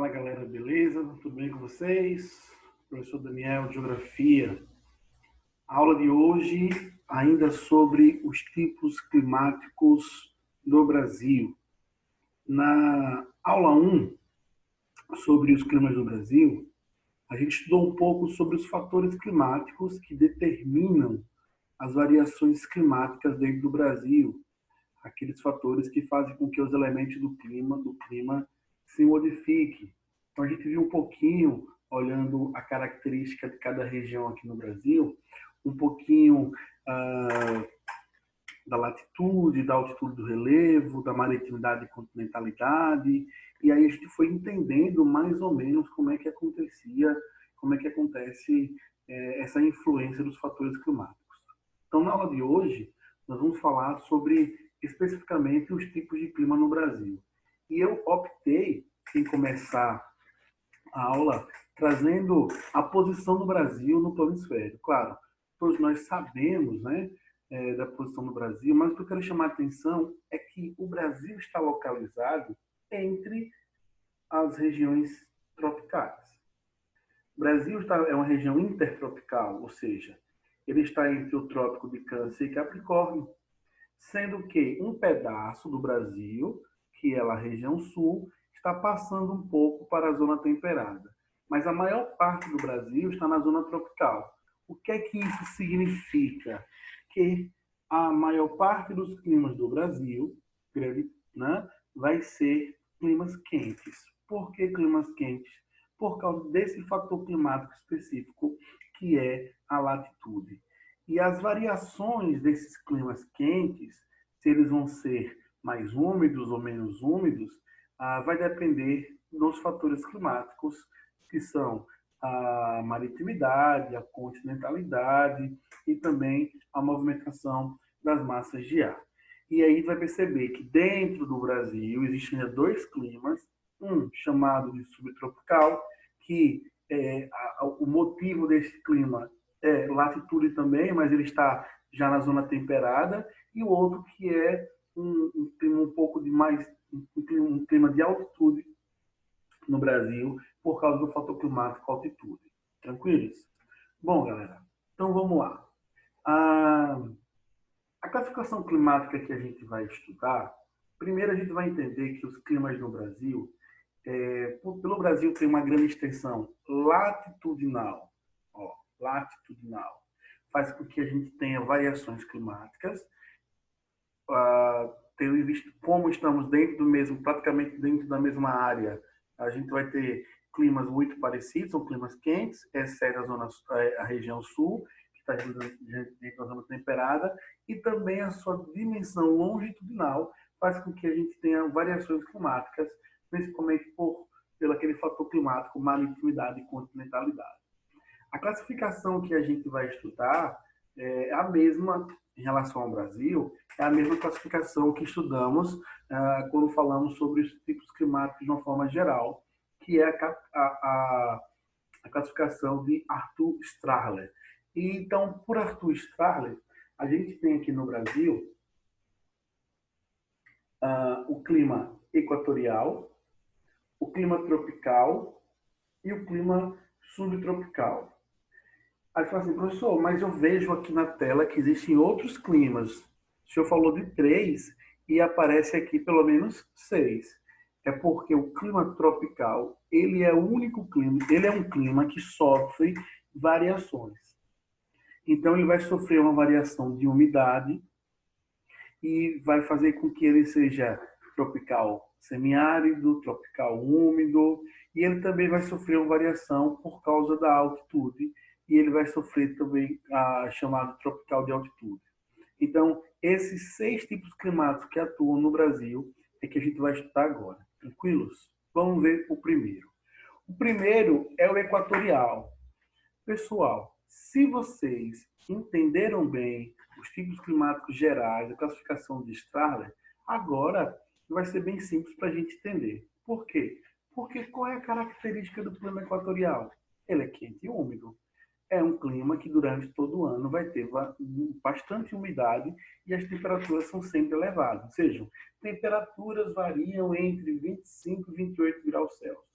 Fala galera, beleza? Tudo bem com vocês? Professor Daniel, de Geografia. A aula de hoje ainda sobre os tipos climáticos do Brasil. Na aula 1, sobre os climas do Brasil, a gente estudou um pouco sobre os fatores climáticos que determinam as variações climáticas dentro do Brasil, aqueles fatores que fazem com que os elementos do clima se modifiquem. Então a gente viu um pouquinho, olhando a característica de cada região aqui no Brasil, um pouquinho da latitude, da altitude do relevo, da maritimidade e continentalidade, e aí a gente foi entendendo mais ou menos como é que acontecia, como é que acontece essa influência dos fatores climáticos. Então, na aula de hoje, nós vamos falar sobre especificamente os tipos de clima no Brasil. E eu optei em começar a aula trazendo a posição do Brasil no planisfério. Claro, todos nós sabemos, né, da posição do Brasil, mas o que eu quero chamar a atenção é que o Brasil está localizado entre as regiões tropicais. O Brasil é uma região intertropical, ou seja, ele está entre o Trópico de Câncer e Capricórnio, sendo que um pedaço do Brasil, que é a região sul, está passando um pouco para a zona temperada. Mas a maior parte do Brasil está na zona tropical. O que é que isso significa? Que a maior parte dos climas do Brasil, né, vai ser climas quentes. Por que climas quentes? Por causa desse fator climático específico, que é a latitude. E as variações desses climas quentes, se eles vão ser mais úmidos ou menos úmidos, vai depender dos fatores climáticos, que são a maritimidade, a continentalidade e também a movimentação das massas de ar. E aí vai perceber que dentro do Brasil existem dois climas, um chamado de subtropical, que o motivo desse clima é latitude também, mas ele está já na zona temperada, e o outro que é um clima um pouco de mais, um clima de altitude no Brasil, por causa do fator climático altitude. Tranquilos? Bom, galera, então vamos lá. A classificação climática que a gente vai estudar, primeiro a gente vai entender que os climas no Brasil, pelo Brasil tem uma grande extensão latitudinal, latitudinal, faz com que a gente tenha variações climáticas, tendo em vista como estamos dentro do mesmo, praticamente dentro da mesma área, a gente vai ter climas muito parecidos, são climas quentes, exceto a região sul, que está dentro da zona temperada, e também a sua dimensão longitudinal faz com que a gente tenha variações climáticas, principalmente pelo aquele fator climático, maritimidade e continentalidade. A classificação que a gente vai estudar é a mesma em relação ao Brasil, é a mesma classificação que estudamos quando falamos sobre os tipos climáticos de uma forma geral, que é a classificação de Arthur Strahler. E, então, por Arthur Strahler, a gente tem aqui no Brasil o clima equatorial, o clima tropical e o clima subtropical. Aí fala assim, professor, mas eu vejo aqui na tela que existem outros climas. O senhor falou de 3 e aparece aqui pelo menos 6. É porque o clima tropical, ele é o único clima, ele é um clima que sofre variações. Então, ele vai sofrer uma variação de umidade e vai fazer com que ele seja tropical semiárido, tropical úmido, e ele também vai sofrer uma variação por causa da altitude, e ele vai sofrer também a chamada tropical de altitude. Então, esses 6 tipos climáticos que atuam no Brasil é que a gente vai estudar agora. Tranquilos? Vamos ver o primeiro. O primeiro é o equatorial. Pessoal, se vocês entenderam bem os tipos climáticos gerais, a classificação de Strahler, agora vai ser bem simples para a gente entender. Por quê? Porque qual é a característica do clima equatorial? Ele é quente e úmido. É um clima que durante todo o ano vai ter bastante umidade e as temperaturas são sempre elevadas. Ou seja, temperaturas variam entre 25 e 28 graus Celsius.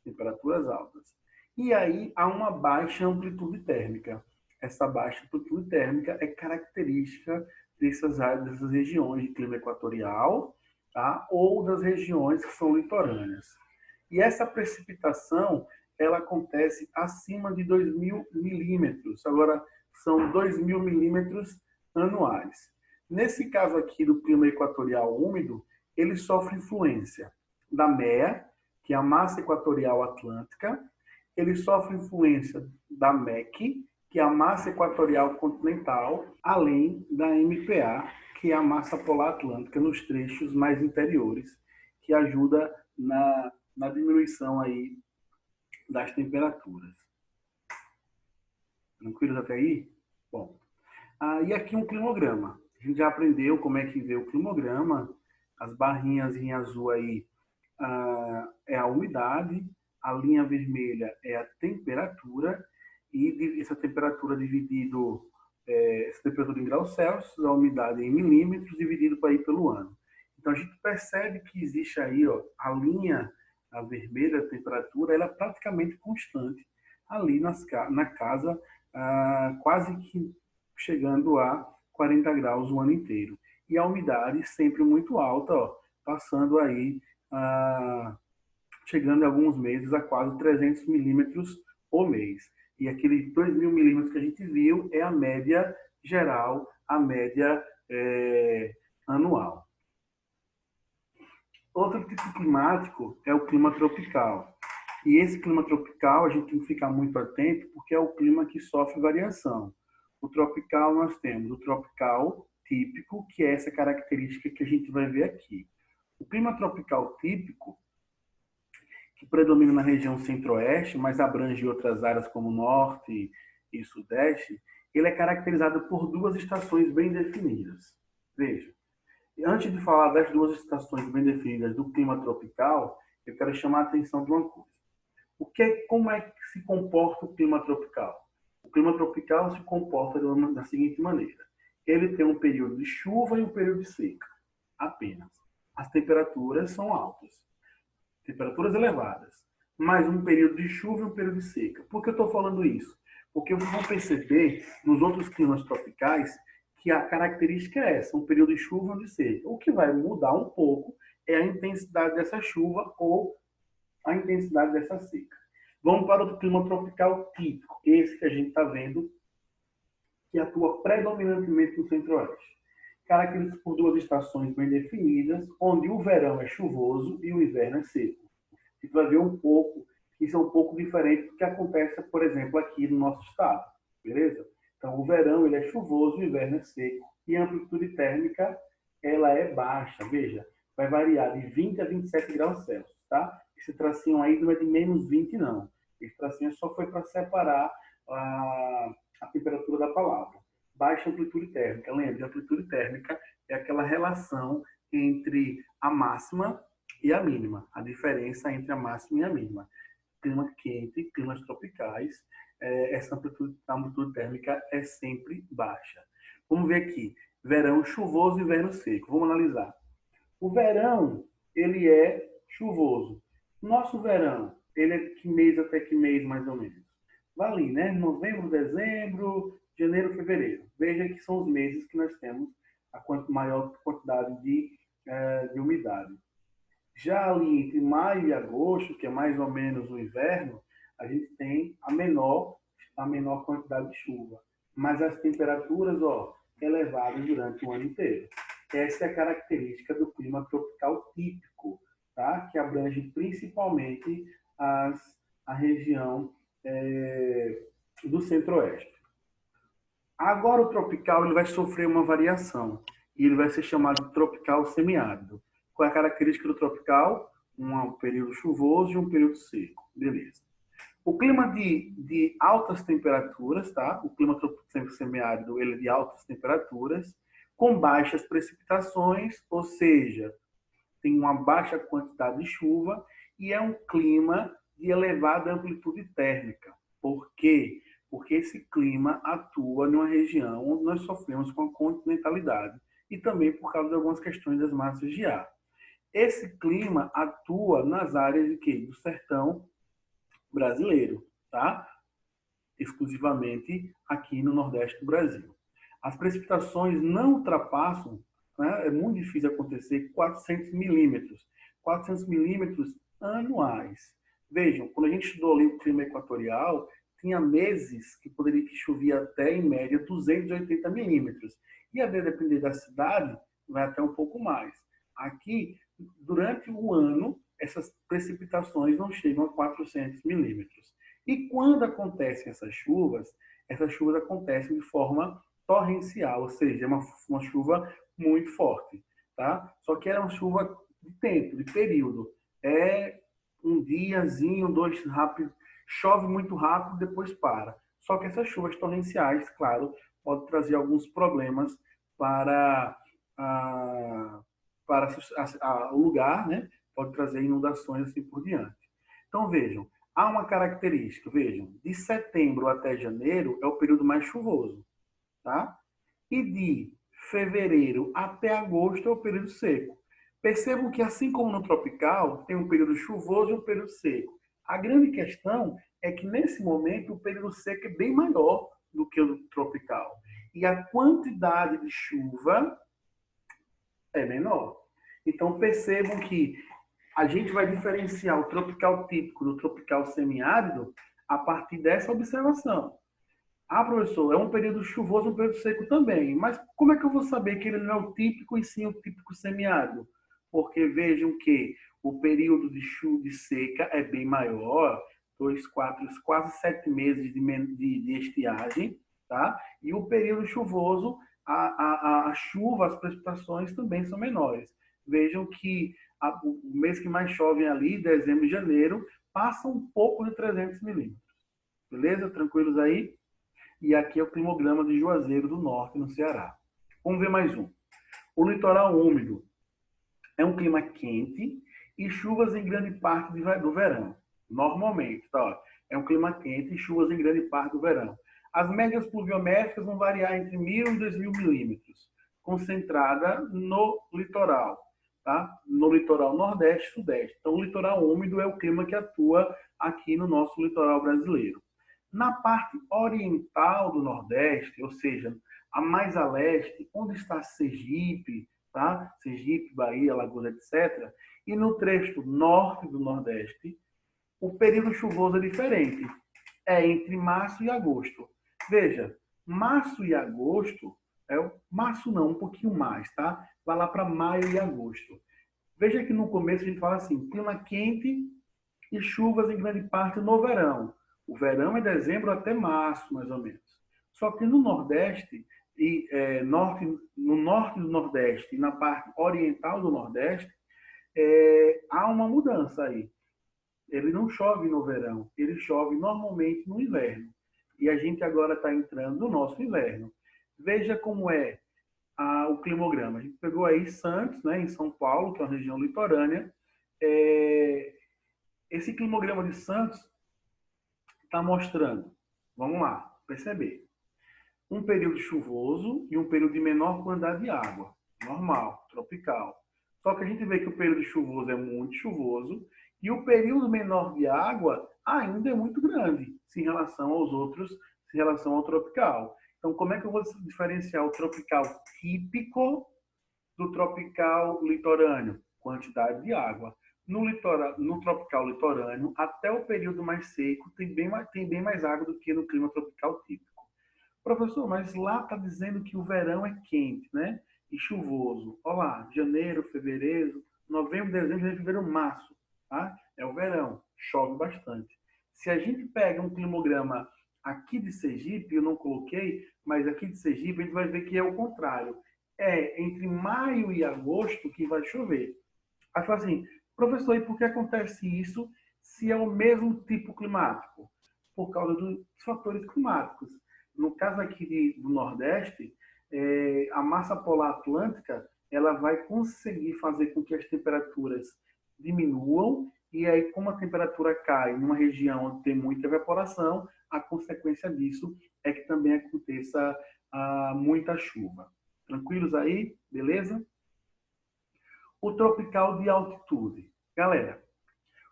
temperaturas altas. E aí há uma baixa amplitude térmica. Essa baixa amplitude térmica é característica dessas regiões de clima equatorial, tá? Ou das regiões que são litorâneas. E essa precipitação ela acontece acima de 2.000 milímetros. Agora, são 2.000 milímetros anuais. Nesse caso aqui do clima equatorial úmido, ele sofre influência da MEA, que é a massa equatorial atlântica, ele sofre influência da MEC, que é a massa equatorial continental, além da MPA, que é a massa polar atlântica nos trechos mais interiores, que ajuda na diminuição aí das temperaturas. Tranquilos até aí? Bom, e aqui um climograma. A gente já aprendeu como é que vê o climograma. As barrinhas em azul aí é a umidade, a linha vermelha é a temperatura, e essa temperatura dividido, essa temperatura em graus Celsius, a umidade em milímetros, dividido aí pelo ano. Então a gente percebe que existe aí, ó, a linha a vermelha, a temperatura, ela é praticamente constante ali na casa, quase que chegando a 40 graus o ano inteiro. E a umidade sempre muito alta, ó, passando aí, chegando em alguns meses a quase 300 milímetros por mês. E aquele 2.000 milímetros que a gente viu é a média geral, a média anual. Outro tipo climático é o clima tropical. E esse clima tropical a gente tem que ficar muito atento porque é o clima que sofre variação. O tropical nós temos o tropical típico, que é essa característica que a gente vai ver aqui. O clima tropical típico, que predomina na região centro-oeste, mas abrange outras áreas como norte e sudeste, ele é caracterizado por duas estações bem definidas. Veja, antes de falar das duas estações bem definidas do clima tropical, eu quero chamar a atenção de uma coisa. Como é que se comporta o clima tropical? O clima tropical se comporta da seguinte maneira. Ele tem um período de chuva e um período de seca, apenas. As temperaturas são altas, temperaturas elevadas, mas um período de chuva e um período de seca. Por que eu estou falando isso? Porque vocês vão perceber nos outros climas tropicais que a característica é essa, um período de chuva e um de seca. O que vai mudar um pouco é a intensidade dessa chuva ou a intensidade dessa seca. Vamos para o clima tropical típico, esse que a gente está vendo, que atua predominantemente no centro-oeste. Caracterizado por duas estações bem definidas, onde o verão é chuvoso e o inverno é seco. A gente vai ver um pouco, isso é um pouco diferente do que acontece, por exemplo, aqui no nosso estado, beleza? Então, o verão ele é chuvoso, o inverno é seco, e a amplitude térmica ela é baixa, veja, vai variar de 20 a 27 graus Celsius, tá? Esse tracinho aí não é de menos 20, não. Esse tracinho só foi para separar a temperatura da palavra. Baixa amplitude térmica. Lembre, a amplitude térmica é aquela relação entre a máxima e a mínima. A diferença entre a máxima e a mínima. Clima quente, climas tropicais, essa amplitude térmica é sempre baixa. Vamos ver aqui. Verão chuvoso e inverno seco. Vamos analisar. O verão, ele é chuvoso. Nosso verão, ele é de que mês até que mês, mais ou menos? Vai ali, né? Novembro, dezembro, janeiro, fevereiro. Veja que são os meses que nós temos a maior quantidade de umidade. Já ali entre maio e agosto, que é mais ou menos o inverno, a gente tem a menor quantidade de chuva. Mas as temperaturas, ó, elevadas durante o ano inteiro. Essa é a característica do clima tropical típico, tá? Que abrange principalmente a região do centro-oeste. Agora o tropical ele vai sofrer uma variação e ele vai ser chamado de tropical semiárido. Qual é a característica do tropical? Um período chuvoso e um período seco. Beleza. O clima de altas temperaturas, tá? O clima semiárido ele é de altas temperaturas, com baixas precipitações, ou seja, tem uma baixa quantidade de chuva e é um clima de elevada amplitude térmica. Por quê? Porque esse clima atua numa região onde nós sofremos com a continentalidade e também por causa de algumas questões das massas de ar. Esse clima atua nas áreas de quê? Do sertão brasileiro, tá? Exclusivamente aqui no Nordeste do Brasil. As precipitações não ultrapassam, né, é muito difícil acontecer, 400 milímetros. 400 milímetros anuais. Vejam, quando a gente estudou ali o clima equatorial, tinha meses que poderia que chovia até, em média, 280 milímetros. E a depender da cidade, vai até um pouco mais. Aqui, durante o ano, essas precipitações não chegam a 400 milímetros. E quando acontecem essas chuvas acontecem de forma torrencial, ou seja, é uma chuva muito forte, tá? Só que é uma chuva de tempo, de período. É um diazinho, dois rápido, chove muito rápido, depois para. Só que essas chuvas torrenciais, claro, podem trazer alguns problemas para, a, para o lugar, né? Pode trazer inundações assim por diante. Então vejam, há uma característica, vejam, de setembro até janeiro é o período mais chuvoso, tá? E de fevereiro até agosto é o período seco. Percebam que, assim como no tropical, tem um período chuvoso e um período seco. A grande questão é que, nesse momento, o período seco é bem maior do que o tropical. E a quantidade de chuva é menor. Então, percebam que a gente vai diferenciar o tropical típico do tropical semiárido a partir dessa observação. Ah, professor, é um período chuvoso, um período seco também. Mas como é que eu vou saber que ele não é o típico e sim o típico semiárido? Porque vejam que o período de chuva de seca é bem maior, 2, 4, quase 7 meses de estiagem, tá? E o período chuvoso, a chuva, as precipitações também são menores. Vejam que o mês que mais chove ali, dezembro e janeiro, passa um pouco de 300 milímetros. Beleza? Tranquilos aí? E aqui é o climograma de Juazeiro do Norte, no Ceará. Vamos ver mais um. O litoral úmido é um clima quente e chuvas em grande parte do verão. Normalmente, tá? É um clima quente e chuvas em grande parte do verão. As médias pluviométricas vão variar entre 1.000 e 2.000 milímetros, concentrada no litoral, tá? No litoral nordeste e sudeste. Então, o litoral úmido é o clima que atua aqui no nosso litoral brasileiro. Na parte oriental do Nordeste, ou seja, a mais a leste, onde está Sergipe, tá? Sergipe, Bahia, Alagoas, etc. E no trecho norte do Nordeste, o período chuvoso é diferente. É entre março e agosto. Veja, março e agosto, março não, um pouquinho mais, tá? Vai lá para maio e agosto. Veja que no começo a gente fala assim, clima quente e chuvas em grande parte no verão. O verão é dezembro até março, mais ou menos. Só que no Nordeste, no norte do Nordeste e na parte oriental do Nordeste, há uma mudança aí. Ele não chove no verão, ele chove normalmente no inverno. E a gente agora está entrando no nosso inverno. Veja como é o climograma. A gente pegou aí Santos, né, em São Paulo, que é uma região litorânea. Esse climograma de Santos está mostrando, vamos lá, perceber, um período chuvoso e um período de menor quantidade de água, normal, tropical. Só que a gente vê que o período chuvoso é muito chuvoso e o período menor de água ainda é muito grande se em relação aos outros, em relação ao tropical. Então, como é que eu vou diferenciar o tropical típico do tropical litorâneo? Quantidade de água. No tropical litorâneo, até o período mais seco, tem bem mais água do que no clima tropical típico. Professor, mas lá está dizendo que o verão é quente, né? E chuvoso. Olha lá, janeiro, fevereiro, novembro, dezembro, fevereiro, março. Tá? É o verão, chove bastante. Se a gente pega um climograma aqui de Sergipe, eu não coloquei, mas aqui de Sergipe a gente vai ver que é o contrário. É entre maio e agosto que vai chover. Aí fala assim, professor, e por que acontece isso se é o mesmo tipo climático? Por causa dos fatores climáticos. No caso aqui do Nordeste, a massa polar atlântica ela vai conseguir fazer com que as temperaturas diminuam e aí, como a temperatura cai numa região onde tem muita evaporação, a consequência disso é que também aconteça muita chuva. Tranquilos aí? Beleza? O tropical de altitude. Galera,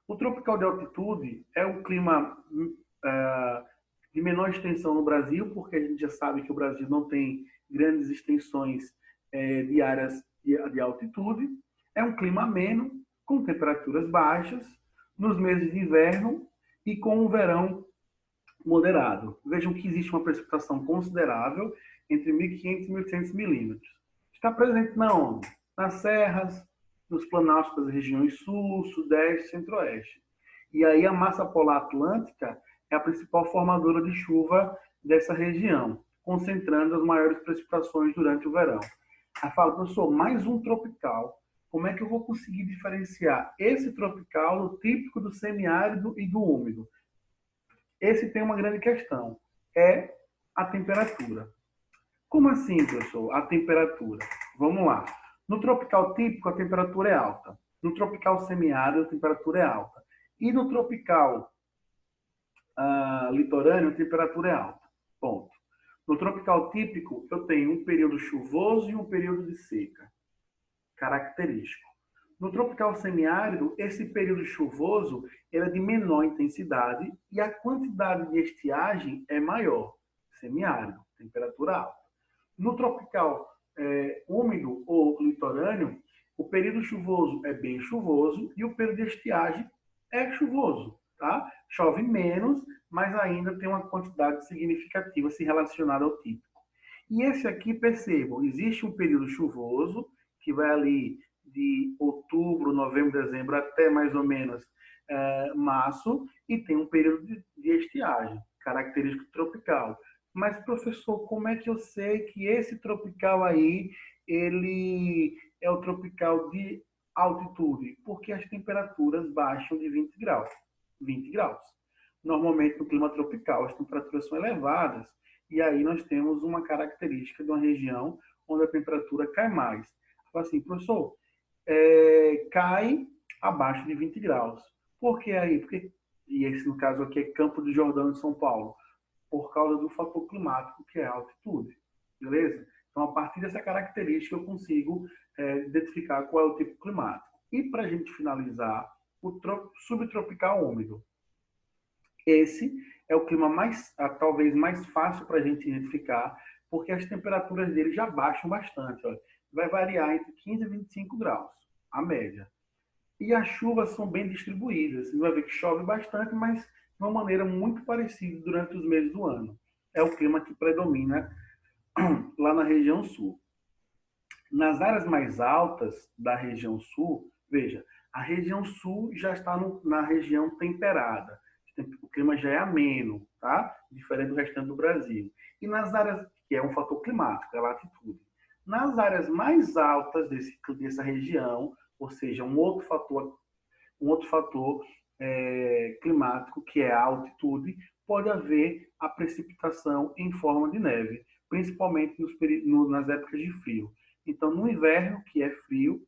O tropical de altitude é um clima de menor extensão no Brasil, porque a gente já sabe que o Brasil não tem grandes extensões de áreas de altitude. É um clima ameno, com temperaturas baixas, nos meses de inverno e com um verão moderado. Vejam que existe uma precipitação considerável entre 1.500 e 1.800 milímetros. Está presente na onde? Nas serras, nos planaltos das regiões sul, sudeste e centro-oeste. E aí a massa polar atlântica é a principal formadora de chuva dessa região, concentrando as maiores precipitações durante o verão. Aí fala, professor, mais um tropical. Como é que eu vou conseguir diferenciar esse tropical do típico do semiárido e do úmido? Esse tem uma grande questão, é a temperatura. Como assim, professor? A temperatura. Vamos lá. No tropical típico, a temperatura é alta. No tropical semiárido, a temperatura é alta. E no tropical litorâneo, a temperatura é alta. Ponto. No tropical típico, eu tenho um período chuvoso e um período de seca. Característico. No tropical semiárido, esse período chuvoso ele é de menor intensidade e a quantidade de estiagem é maior. Semiárido, temperatura alta. No tropical úmido ou litorâneo, o período chuvoso é bem chuvoso e o período de estiagem é chuvoso. Tá? Chove menos, mas ainda tem uma quantidade significativa se relacionada ao típico. E esse aqui, percebam, existe um período chuvoso que vai ali de outubro, novembro, dezembro até mais ou menos março, e tem um período de estiagem, característico tropical. Mas, professor, como é que eu sei que esse tropical aí, ele é o tropical de altitude? Porque as temperaturas baixam de 20 graus. 20 graus. Normalmente, no clima tropical, as temperaturas são elevadas, e aí nós temos uma característica de uma região onde a temperatura cai mais. Fala assim, professor, cai abaixo de 20 graus. Por que aí? Porque, e esse no caso aqui é Campo do Jordão de São Paulo, por causa do fator climático que é a altitude. Beleza? Então, a partir dessa característica, eu consigo identificar qual é o tipo climático. E para a gente finalizar, o subtropical úmido. Esse é o clima talvez mais fácil para a gente identificar, porque as temperaturas dele já baixam bastante. Olha. Vai variar entre 15 e 25 graus, a média. E as chuvas são bem distribuídas. Você vai ver que chove bastante, mas de uma maneira muito parecida durante os meses do ano. É o clima que predomina lá na região sul. Nas áreas mais altas da região sul, veja, a região sul já está na região temperada. O clima já é ameno, tá? Diferente do restante do Brasil. E nas áreas, que é um fator climático, é a latitude. Nas áreas mais altas dessa região, ou seja, um outro fator climático, que é a altitude, pode haver a precipitação em forma de neve, principalmente nas épocas de frio. Então, no inverno, que é frio,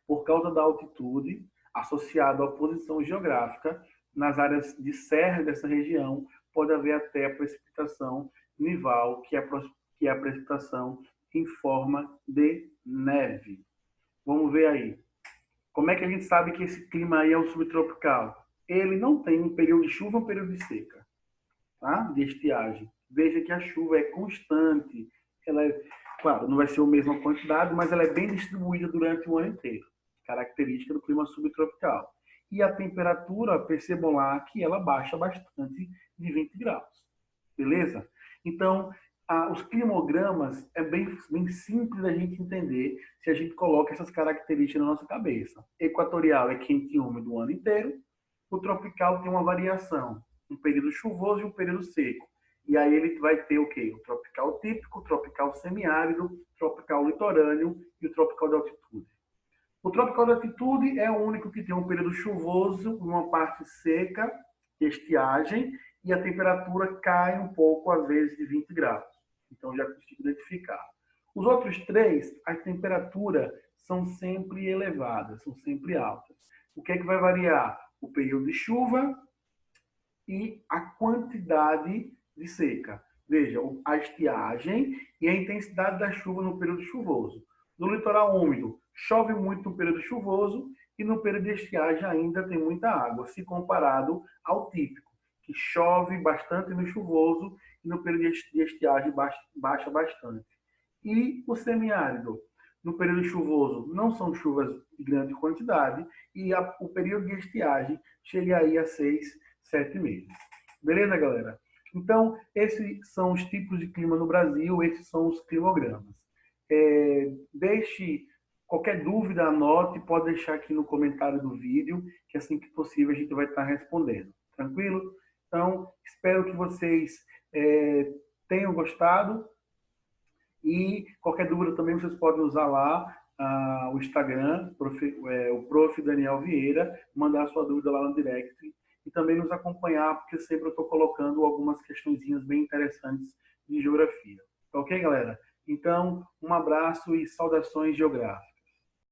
por causa da altitude, associado à posição geográfica, nas áreas de serra dessa região, pode haver até a precipitação nival, que é a precipitação em forma de neve. Vamos ver aí. Como é que a gente sabe que esse clima aí é um subtropical? Ele não tem um período de chuva ou um período de seca, tá? De estiagem. Veja que a chuva é constante. Ela claro, não vai ser a mesma quantidade, mas ela é bem distribuída durante o ano inteiro. Característica do clima subtropical. E a temperatura, percebam lá que ela baixa bastante de 20 graus. Beleza? Então, os climogramas é bem simples da gente entender se a gente coloca essas características na nossa cabeça. Equatorial é quente e úmido o ano inteiro. O tropical tem uma variação, um período chuvoso e um período seco. E aí ele vai ter o quê? O tropical típico, o tropical semiárido, o tropical litorâneo e o tropical de altitude. O tropical de altitude é o único que tem um período chuvoso, uma parte seca, estiagem, e a temperatura cai um pouco, às vezes, de 20 graus. Então, já consigo identificar. Os outros três, as temperaturas são sempre elevadas, são sempre altas. O que é que vai variar? O período de chuva e a quantidade de seca. Veja, a estiagem e a intensidade da chuva no período chuvoso. No litoral úmido, chove muito no período chuvoso e no período de estiagem ainda tem muita água, se comparado ao típico, que chove bastante no chuvoso e no período de estiagem baixa bastante. E o semiárido, no período chuvoso, não são chuvas de grande quantidade e o período de estiagem chega aí a 6, 7 meses. Beleza, galera? Então, esses são os tipos de clima no Brasil, esses são os climogramas. Deixe qualquer dúvida, anote, pode deixar aqui no comentário do vídeo, que assim que possível a gente vai estar respondendo. Tranquilo? Então, espero que vocês tenham gostado. E qualquer dúvida também vocês podem usar lá o Instagram, o Prof. Daniel Vieira, mandar sua dúvida lá no direct e também nos acompanhar, porque sempre eu estou colocando algumas questõezinhas bem interessantes de geografia. Ok, galera? Então, um abraço e saudações geográficas.